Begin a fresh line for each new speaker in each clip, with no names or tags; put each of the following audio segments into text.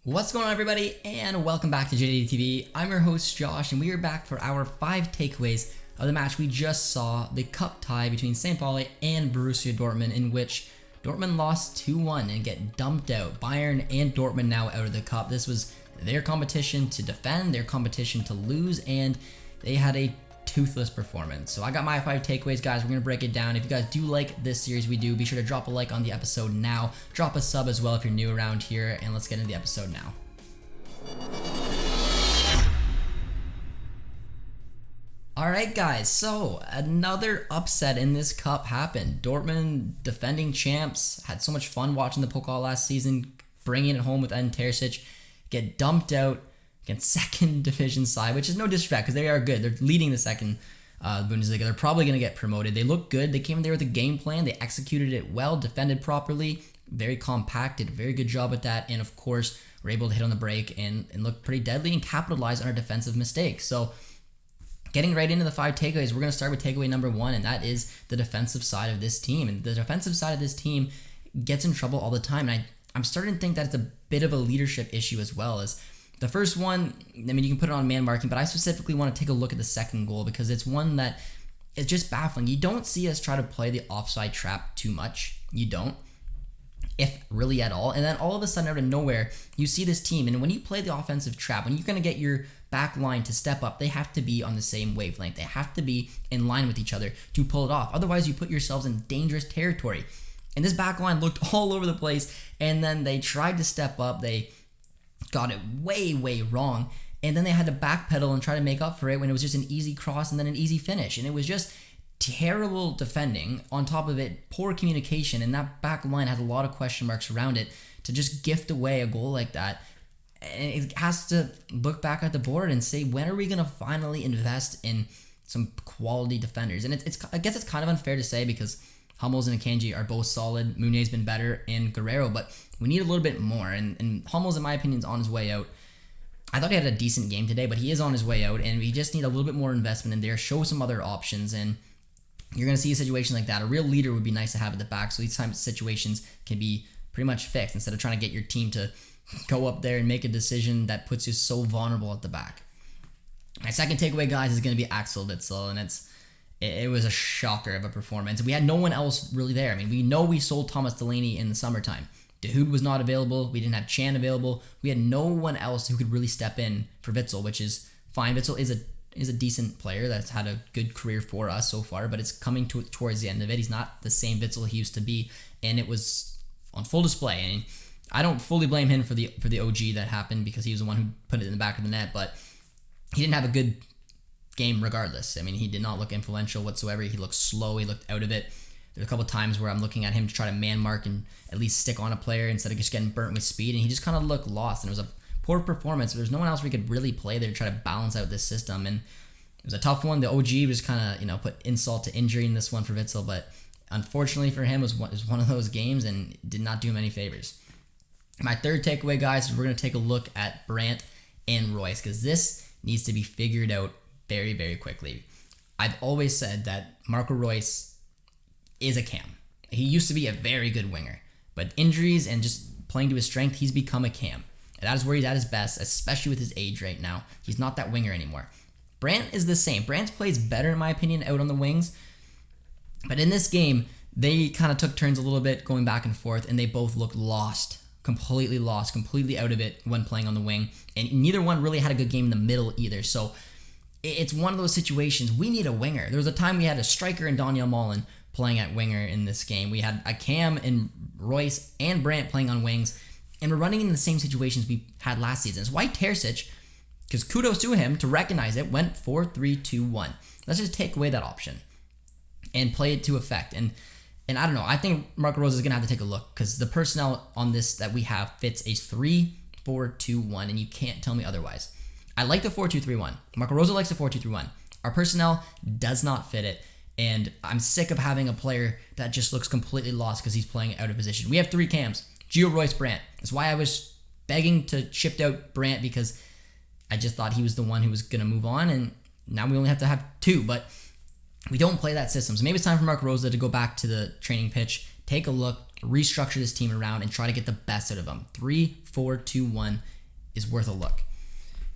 What's going on, everybody, and welcome back to JJD TV. I'm your host Josh, and we are back for our 5 takeaways of the match we just saw, the cup tie between St. Pauli and Borussia Dortmund, in which Dortmund lost 2-1 and get dumped out. Bayern and Dortmund now out of the cup. This was their competition to defend, their competition to lose, and they had a toothless performance. So I got my 5 takeaways, guys. We're going to break it down. If you guys do like this series we do, be sure to drop a like on the episode now. Drop a sub as well if you're new around here, and let's get into the episode now. Alright, guys, so another upset in this cup happened. Dortmund, defending champs, had so much fun watching the Pokal last season, bringing it home with Edin Terzic, get dumped out against second division side, which is no disrespect because they are good. They're leading the second Bundesliga. They're probably going to get promoted. They look good. They came in there with a game plan. They executed it well, defended properly, very compact, did a very good job at that, and of course were able to hit on the break and look pretty deadly and capitalize on our defensive mistakes. So getting right into the 5 takeaways, we're going to start with takeaway number 1, and that is the defensive side of this team. And the defensive side of this team gets in trouble all the time, and I'm starting to think that it's a bit of a leadership issue as well. As the first one, I mean, you can put it on man marking, but I specifically want to take a look at the second goal because it's one that is just baffling. You don't see us try to play the offside trap too much. You don't, if really at all. And then all of a sudden, out of nowhere, you see this team. And when you play the offensive trap, when you're going to get your back line to step up, they have to be on the same wavelength. They have to be in line with each other to pull it off. Otherwise, you put yourselves in dangerous territory. And this back line looked all over the place. And then they tried to step up. They got it way wrong, and then they had to backpedal and try to make up for it when it was just an easy cross and then an easy finish, and it was just terrible defending. On top of it, poor communication, and that back line had a lot of question marks around it to just gift away a goal like that. And it has to look back at the board and say, when are we going to finally invest in some quality defenders? And I guess it's kind of unfair to say because Hummels and Akanji are both solid. Meunier's been better, and Guerrero, but we need a little bit more. And Hummels, in my opinion, is on his way out. I thought he had a decent game today, but he is on his way out, and we just need a little bit more investment in there. Show some other options, and you're going to see a situation like that. A real leader would be nice to have at the back, so these types of situations can be pretty much fixed instead of trying to get your team to go up there and make a decision that puts you so vulnerable at the back. My second takeaway, guys, is going to be Axel Witsel, and it was a shocker of a performance. We had no one else really there. I mean, we know we sold Thomas Delaney in the summertime. Dahoud was not available. We didn't have Chan available. We had no one else who could really step in for Witsel, which is fine. Witsel is a decent player that's had a good career for us so far, but it's coming towards the end of it. He's not the same Witsel he used to be, and it was on full display. And I don't fully blame him for the OG that happened because he was the one who put it in the back of the net, but he didn't have a good game regardless. I mean, he did not look influential whatsoever. He looked slow. He looked out of it. There's a couple times where I'm looking at him to try to man mark and at least stick on a player instead of just getting burnt with speed, and he just kind of looked lost, and it was a poor performance. There's no one else we could really play there to try to balance out this system, and it was a tough one. The OG was kind of, put insult to injury in this one for Witsel, but unfortunately for him, it was one of those games and did not do him any favors. My third takeaway, guys, is we're going to take a look at Brandt and Royce because this needs to be figured out very quickly. I've always said that Marco Reus is a cam. He used to be a very good winger, but injuries and just playing to his strength, he's become a cam. And that is where he's at his best, especially with his age right now. He's not that winger anymore. Brandt is the same. Brandt plays better, in my opinion, out on the wings. But in this game, they kind of took turns a little bit going back and forth, and they both looked lost, completely out of it when playing on the wing. And neither one really had a good game in the middle either. So it's one of those situations. We need a winger. There was a time we had a striker in Daniel Mullen playing at winger in this game. We had a cam in Royce and Brandt playing on wings, and we're running into the same situations we had last season. It's why Terzic, because kudos to him to recognize it, went 4-3-2-1. Let's just take away that option and play it to effect. And I don't know. I think Marco Rose is going to have to take a look because the personnel on this that we have fits a 3-4-2-1, and you can't tell me otherwise. I like the 4-2-3-1. Marco Rose likes the 4-2-3-1. Our personnel does not fit it, and I'm sick of having a player that just looks completely lost because he's playing out of position. We have 3 cams. Gio, Royce, Brandt. That's why I was begging to shift out Brandt because I just thought he was the one who was going to move on, and now we only have to have 2, but we don't play that system. So maybe it's time for Marco Rose to go back to the training pitch, take a look, restructure this team around and try to get the best out of them. 3-4-2-1 is worth a look.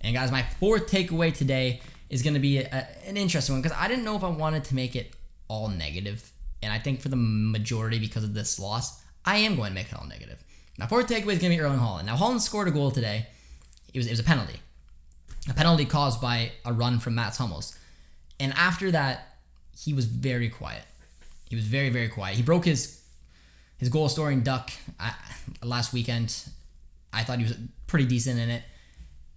And guys, my fourth takeaway today is going to be an interesting one because I didn't know if I wanted to make it all negative. And I think for the majority, because of this loss, I am going to make it all negative. My fourth takeaway is going to be Erling Haaland. Now, Haaland scored a goal today. It was a penalty. A penalty caused by a run from Mats Hummels. And after that, he was very quiet. He was very, very quiet. He broke his goal-scoring duck last weekend. I thought he was pretty decent in it.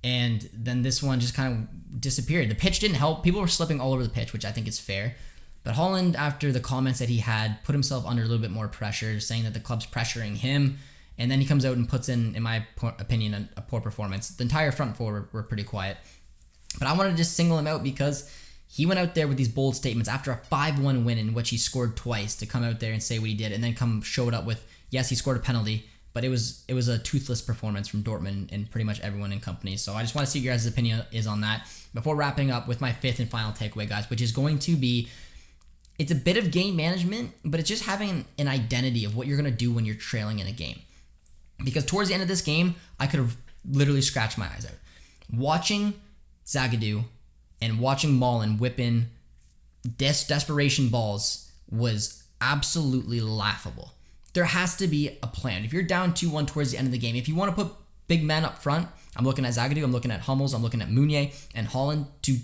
And then this one just kind of disappeared. The pitch didn't help. People were slipping all over the pitch, which I think is fair. But Haaland, after the comments that he had, put himself under a little bit more pressure, saying that the club's pressuring him. And then he comes out and puts in my opinion, a poor performance. The entire front four were pretty quiet. But I wanted to just single him out because he went out there with these bold statements after a 5-1 win in which he scored twice to come out there and say what he did and then show it up with, yes, he scored a penalty, but it was a toothless performance from Dortmund and pretty much everyone in company. So I just want to see what your guys' opinion is on that before wrapping up with my fifth and final takeaway, guys, which is going to be, it's a bit of game management, but it's just having an identity of what you're going to do when you're trailing in a game. Because towards the end of this game, I could have literally scratched my eyes out. Watching Zagadou and watching Malen whip in desperation balls was absolutely laughable. There has to be a plan. If you're down 2-1 towards the end of the game, if you want to put big men up front, I'm looking at Zagadou, I'm looking at Hummels, I'm looking at Meunier and Haaland to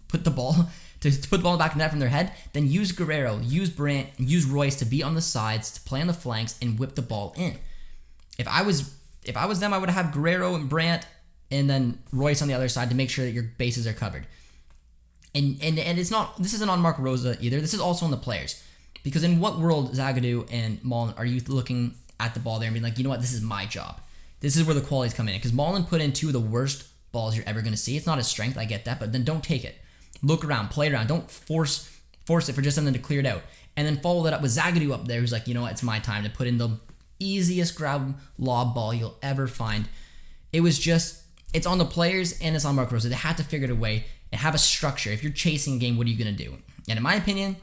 put the ball to put the ball back in the net from their head, then use Guerrero, use Brandt, use Royce to be on the sides, to play on the flanks and whip the ball in. If I was them, I would have Guerrero and Brandt and then Royce on the other side to make sure that your bases are covered. And it's not, this isn't on Marco Rose either. This is also on the players. Because in what world, Zagadou and Malen, are you looking at the ball there and being like, you know what, this is my job. This is where the qualities come in. Because Malen put in two of the worst balls you're ever going to see. It's not his strength, I get that, but then don't take it. Look around, play around. Don't force it for just something to clear it out. And then follow that up with Zagadou up there who's like, you know what, it's my time to put in the easiest grab lob ball you'll ever find. It was just, it's on the players and it's on Marco Rose. They had to figure it a way and have a structure. If you're chasing a game, what are you going to do? And in my opinion,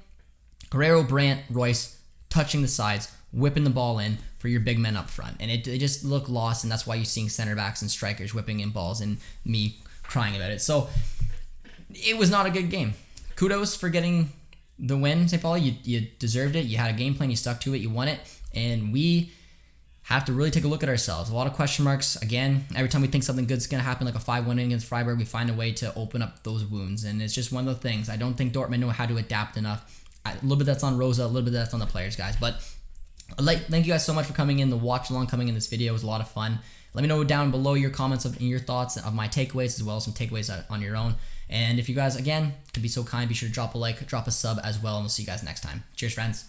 Guerrero, Brandt, Royce touching the sides, whipping the ball in for your big men up front. And it just looked lost, and that's why you're seeing center backs and strikers whipping in balls and me crying about it. So it was not a good game. Kudos for getting the win, St. Pauli. You deserved it. You had a game plan. You stuck to it. You won it. And we have to really take a look at ourselves. A lot of question marks. Again, every time we think something good's going to happen, like a 5-1 against Freiburg, we find a way to open up those wounds. And it's just one of the things. I don't think Dortmund know how to adapt enough. A little bit that's on Rosa, a little bit that's on the players, guys. But thank you guys so much for coming in. The watch along coming in this video was a lot of fun. Let me know down below your comments and your thoughts of my takeaways, as well as some takeaways on your own. And if you guys, again, could be so kind, be sure to drop a like, drop a sub as well, and we'll see you guys next time. Cheers, friends.